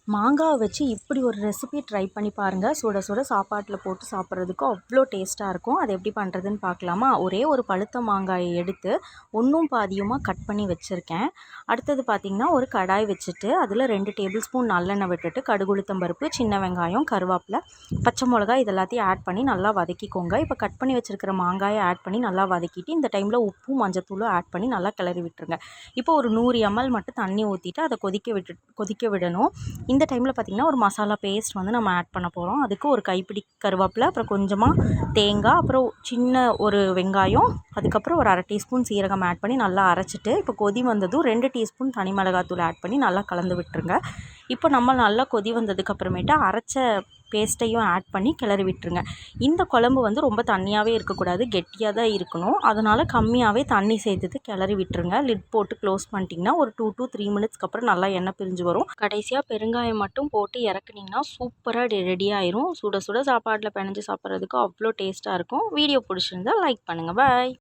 மாங்காவை வச்சு இப்படி ஒரு ரெசிபி ட்ரை பண்ணி பாருங்கள். சுட சுட சாப்பாட்டில் போட்டு சாப்பிட்றதுக்கு அவ்வளோ டேஸ்ட்டாக இருக்கும். அது எப்படி பண்ணுறதுன்னு பார்க்கலாமா? ஒரே ஒரு பழுத்த மாங்காயை எடுத்து ஒன்றும் பாதியுமாக கட் பண்ணி வச்சுருக்கேன். அடுத்தது பார்த்திங்கன்னா, ஒரு கடாய் வச்சுட்டு அதில் 2 டேபிள் ஸ்பூன் நல்லெண்ணெய் விட்டுட்டு கடுகு உளுத்தம் பருப்பு, சின்ன வெங்காயம், கருவேப்பிலை, பச்சை மிளகாய் இது எல்லாத்தையும் ஆட் பண்ணி நல்லா வதக்கிக்கோங்க. இப்போ கட் பண்ணி வச்சுருக்கிற மாங்காயை ஆட் பண்ணி நல்லா வதக்கிட்டு இந்த டைமில் உப்பும் மஞ்சத்தூளும் ஆட் பண்ணி நல்லா கிளறி விட்டுருங்க. இப்போ ஒரு 100 ml மட்டும் தண்ணி ஊற்றிட்டு அதை கொதிக்க விடணும். இந்த டைமில் பார்த்திங்கன்னா ஒரு மசாலா பேஸ்ட் வந்து நம்ம ஆட் பண்ண போகிறோம். அதுக்கு ஒரு கைப்பிடி கருவேப்பிலை, அப்புறம் கொஞ்சமாக தேங்காய், அப்புறம் சின்ன ஒரு வெங்காயம், அதுக்கப்புறம் ஒரு 1/2 டீஸ்பூன் சீரகம் ஆட் பண்ணி நல்லா அரைச்சிட்டு, இப்போ கொதி வந்ததும் 2 டீஸ்பூன் தனி மிளகாத்தூள் ஆட் பண்ணி நல்லா கலந்து விட்டுருங்க. இப்போ நம்ம நல்லா கொதி வந்ததுக்கப்புறமேட்டு அரைச்ச பேஸ்ட்டையும் ஆட் பண்ணி கிளறி விட்டுருங்க. இந்த குழம்பு வந்து ரொம்ப தண்ணியாகவே இருக்கக்கூடாது, கெட்டியாக தான் இருக்கணும். அதனால் கம்மியாகவே தண்ணி சேர்த்துட்டு கிளறி விட்டுருங்க. லிட் போட்டு க்ளோஸ் பண்ணிட்டிங்கன்னா ஒரு 2 to 3 மினிட்ஸ்க்கு அப்புறம் நல்லா எண்ணெய் பிரிஞ்சு வரும். கடைசியாக பெருங்காயம் மட்டும் போட்டு இறக்குனிங்கன்னா சூப்பராக ரெடி ஆயிரும். சுட சுட சாப்பாட்டில் பிணைஞ்சு சாப்பிட்றதுக்கு அவ்வளோ டேஸ்ட்டாக இருக்கும். வீடியோ பிடிச்சிருந்தா லைக் பண்ணுங்கள். பாய்.